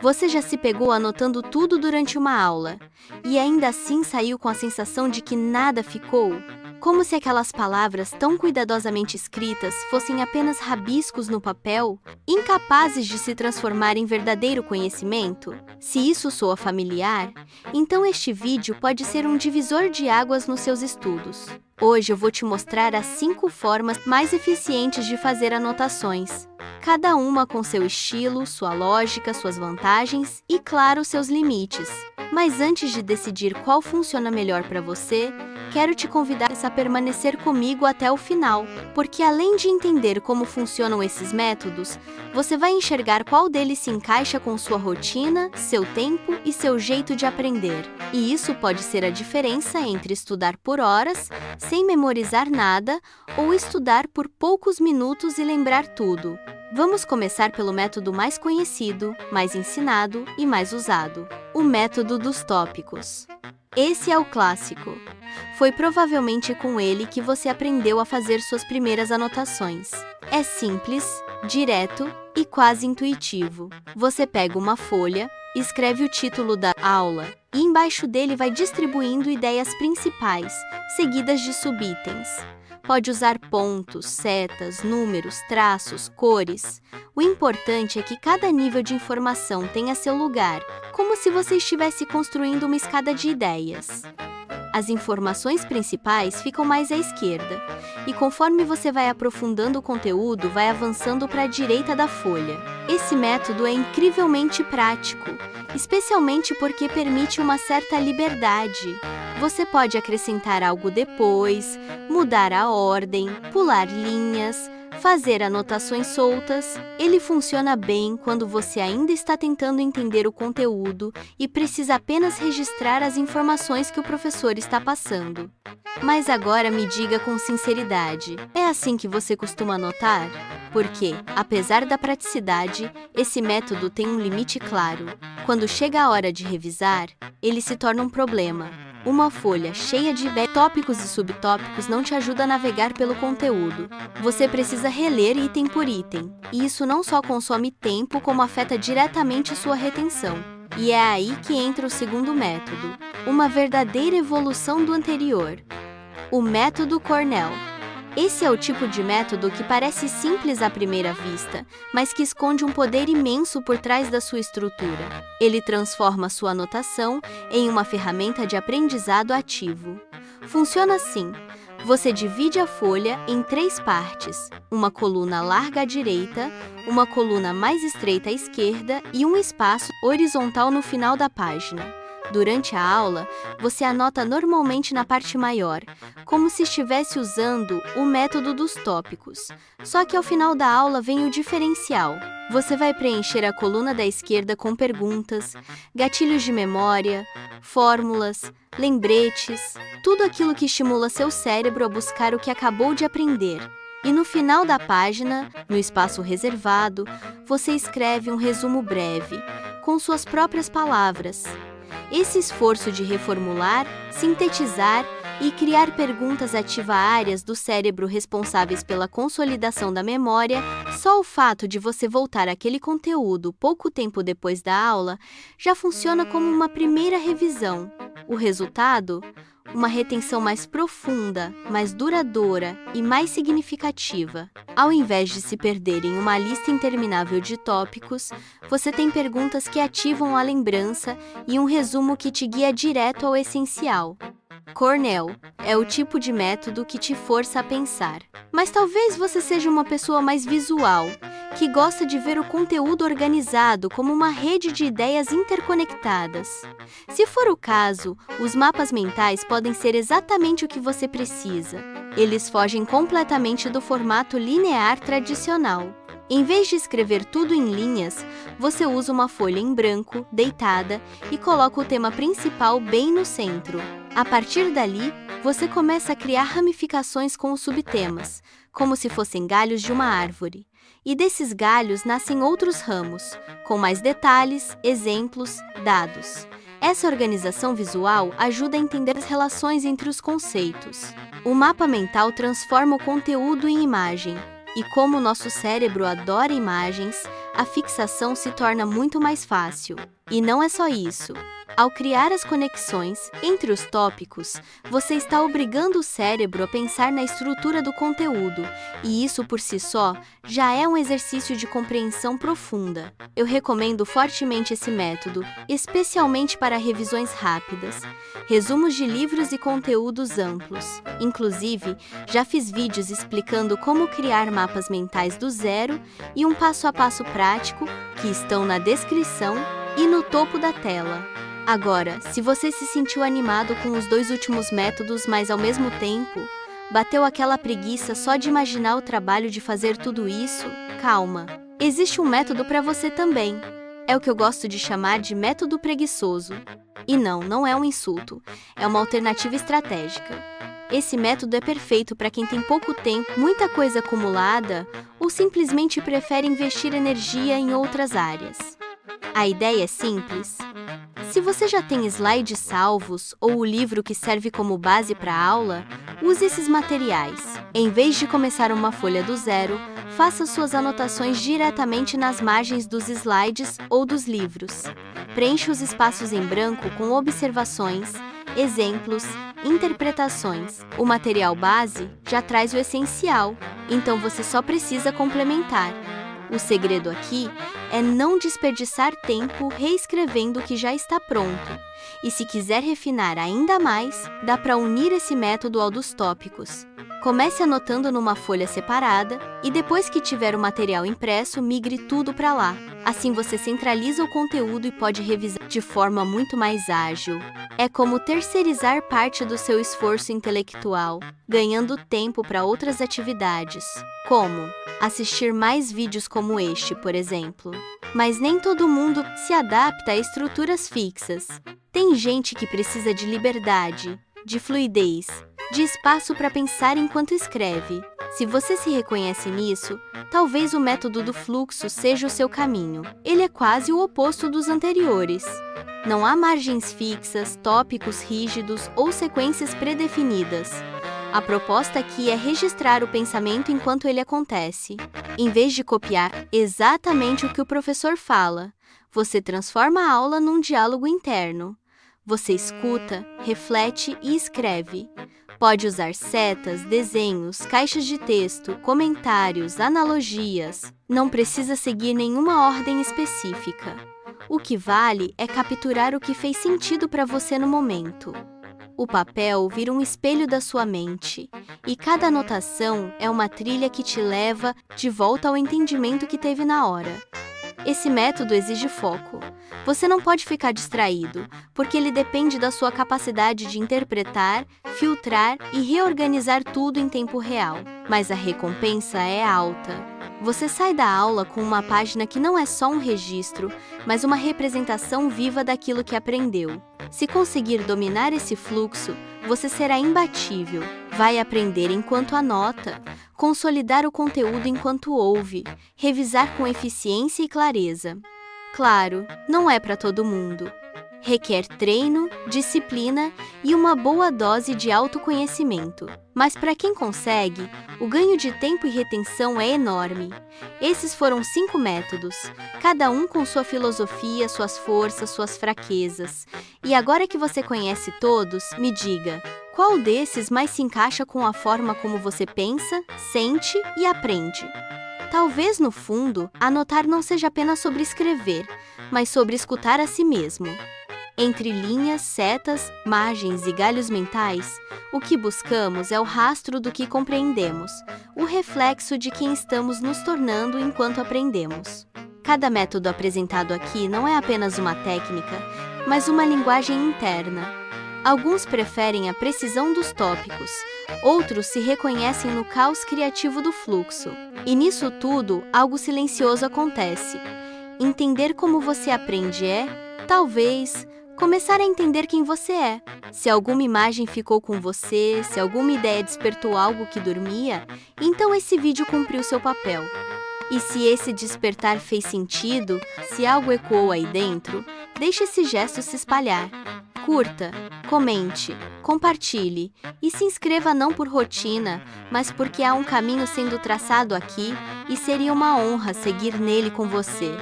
Você já se pegou anotando tudo durante uma aula e ainda assim saiu com a sensação de que nada ficou? Como se aquelas palavras tão cuidadosamente escritas fossem apenas rabiscos no papel, incapazes de se transformar em verdadeiro conhecimento? Se isso soa familiar, então este vídeo pode ser um divisor de águas nos seus estudos. Hoje eu vou te mostrar as 5 formas mais eficientes de fazer anotações, cada uma com seu estilo, sua lógica, suas vantagens e, claro, seus limites. Mas antes de decidir qual funciona melhor para você, quero te convidar a permanecer comigo até o final, porque além de entender como funcionam esses métodos, você vai enxergar qual deles se encaixa com sua rotina, seu tempo e seu jeito de aprender. E isso pode ser a diferença entre estudar por horas, sem memorizar nada, ou estudar por poucos minutos e lembrar tudo. Vamos começar pelo método mais conhecido, mais ensinado e mais usado: o método dos tópicos. Esse é o clássico. Foi provavelmente com ele que você aprendeu a fazer suas primeiras anotações. É simples, direto e quase intuitivo. Você pega uma folha, escreve o título da aula e embaixo dele vai distribuindo ideias principais, seguidas de subitens. Pode usar pontos, setas, números, traços, cores. O importante é que cada nível de informação tenha seu lugar, como se você estivesse construindo uma escada de ideias. As informações principais ficam mais à esquerda, e conforme você vai aprofundando o conteúdo, vai avançando para a direita da folha. Esse método é incrivelmente prático, especialmente porque permite uma certa liberdade. Você pode acrescentar algo depois, mudar a ordem, pular linhas, fazer anotações soltas. Ele funciona bem quando você ainda está tentando entender o conteúdo e precisa apenas registrar as informações que o professor está passando. Mas agora me diga com sinceridade, é assim que você costuma anotar? Porque, apesar da praticidade, esse método tem um limite claro. Quando chega a hora de revisar, ele se torna um problema. Uma folha cheia de tópicos e subtópicos não te ajuda a navegar pelo conteúdo. Você precisa reler item por item, e isso não só consome tempo, como afeta diretamente sua retenção. E é aí que entra o segundo método, uma verdadeira evolução do anterior: o método Cornell. Esse é o tipo de método que parece simples à primeira vista, mas que esconde um poder imenso por trás da sua estrutura. Ele transforma sua anotação em uma ferramenta de aprendizado ativo. Funciona assim: você divide a folha em 3 partes, uma coluna larga à direita, uma coluna mais estreita à esquerda e um espaço horizontal no final da página. Durante a aula, você anota normalmente na parte maior, como se estivesse usando o método dos tópicos. Só que ao final da aula vem o diferencial. Você vai preencher a coluna da esquerda com perguntas, gatilhos de memória, fórmulas, lembretes, tudo aquilo que estimula seu cérebro a buscar o que acabou de aprender. E no final da página, no espaço reservado, você escreve um resumo breve, com suas próprias palavras. Esse esforço de reformular, sintetizar e criar perguntas ativa áreas do cérebro responsáveis pela consolidação da memória, só o fato de você voltar àquele conteúdo pouco tempo depois da aula já funciona como uma primeira revisão. O resultado? Uma retenção mais profunda, mais duradoura e mais significativa. Ao invés de se perder em uma lista interminável de tópicos, você tem perguntas que ativam a lembrança e um resumo que te guia direto ao essencial. Cornell é o tipo de método que te força a pensar. Mas talvez você seja uma pessoa mais visual, que gosta de ver o conteúdo organizado como uma rede de ideias interconectadas. Se for o caso, os mapas mentais podem ser exatamente o que você precisa. Eles fogem completamente do formato linear tradicional. Em vez de escrever tudo em linhas, você usa uma folha em branco, deitada, e coloca o tema principal bem no centro. A partir dali, você começa a criar ramificações com os subtemas, como se fossem galhos de uma árvore. E desses galhos nascem outros ramos, com mais detalhes, exemplos, dados. Essa organização visual ajuda a entender as relações entre os conceitos. O mapa mental transforma o conteúdo em imagem. E como o nosso cérebro adora imagens, a fixação se torna muito mais fácil. E não é só isso. Ao criar as conexões entre os tópicos, você está obrigando o cérebro a pensar na estrutura do conteúdo, e isso por si só já é um exercício de compreensão profunda. Eu recomendo fortemente esse método, especialmente para revisões rápidas, resumos de livros e conteúdos amplos. Inclusive, já fiz vídeos explicando como criar mapas mentais do zero e um passo a passo prático, que estão na descrição e no topo da tela. Agora, se você se sentiu animado com os 2 últimos métodos, mas ao mesmo tempo bateu aquela preguiça só de imaginar o trabalho de fazer tudo isso, calma. Existe um método para você também. É o que eu gosto de chamar de método preguiçoso. E não é um insulto, é uma alternativa estratégica. Esse método é perfeito para quem tem pouco tempo, muita coisa acumulada ou simplesmente prefere investir energia em outras áreas. A ideia é simples. Se você já tem slides salvos ou o livro que serve como base para a aula, use esses materiais. Em vez de começar uma folha do zero, faça suas anotações diretamente nas margens dos slides ou dos livros. Preencha os espaços em branco com observações, exemplos, interpretações. O material base já traz o essencial, então você só precisa complementar. O segredo aqui é não desperdiçar tempo reescrevendo o que já está pronto. E se quiser refinar ainda mais, dá para unir esse método ao dos tópicos. Comece anotando numa folha separada e depois que tiver o material impresso, migre tudo para lá. Assim você centraliza o conteúdo e pode revisar de forma muito mais ágil. É como terceirizar parte do seu esforço intelectual, ganhando tempo para outras atividades, como assistir mais vídeos como este, por exemplo. Mas nem todo mundo se adapta a estruturas fixas. Tem gente que precisa de liberdade, de fluidez, de espaço para pensar enquanto escreve. Se você se reconhece nisso, talvez o método do fluxo seja o seu caminho. Ele é quase o oposto dos anteriores. Não há margens fixas, tópicos rígidos ou sequências predefinidas. A proposta aqui é registrar o pensamento enquanto ele acontece. Em vez de copiar exatamente o que o professor fala, você transforma a aula num diálogo interno. Você escuta, reflete e escreve. Pode usar setas, desenhos, caixas de texto, comentários, analogias. Não precisa seguir nenhuma ordem específica. O que vale é capturar o que fez sentido para você no momento. O papel vira um espelho da sua mente, e cada anotação é uma trilha que te leva de volta ao entendimento que teve na hora. Esse método exige foco. Você não pode ficar distraído, porque ele depende da sua capacidade de interpretar, filtrar e reorganizar tudo em tempo real. Mas a recompensa é alta. Você sai da aula com uma página que não é só um registro, mas uma representação viva daquilo que aprendeu. Se conseguir dominar esse fluxo, você será imbatível. Vai aprender enquanto anota, consolidar o conteúdo enquanto ouve, revisar com eficiência e clareza. Claro, não é para todo mundo. Requer treino, disciplina e uma boa dose de autoconhecimento. Mas para quem consegue, o ganho de tempo e retenção é enorme. Esses foram 5 métodos, cada um com sua filosofia, suas forças, suas fraquezas. E agora que você conhece todos, me diga, qual desses mais se encaixa com a forma como você pensa, sente e aprende? Talvez, no fundo, anotar não seja apenas sobre escrever, mas sobre escutar a si mesmo. Entre linhas, setas, margens e galhos mentais, o que buscamos é o rastro do que compreendemos, o reflexo de quem estamos nos tornando enquanto aprendemos. Cada método apresentado aqui não é apenas uma técnica, mas uma linguagem interna. Alguns preferem a precisão dos tópicos, outros se reconhecem no caos criativo do fluxo. E nisso tudo, algo silencioso acontece. Entender como você aprende é, talvez, começar a entender quem você é. Se alguma imagem ficou com você, se alguma ideia despertou algo que dormia, então esse vídeo cumpriu seu papel. E se esse despertar fez sentido, se algo ecoou aí dentro, deixe esse gesto se espalhar. Curta, Comente, compartilhe e se inscreva não por rotina, mas porque há um caminho sendo traçado aqui e seria uma honra seguir nele com você.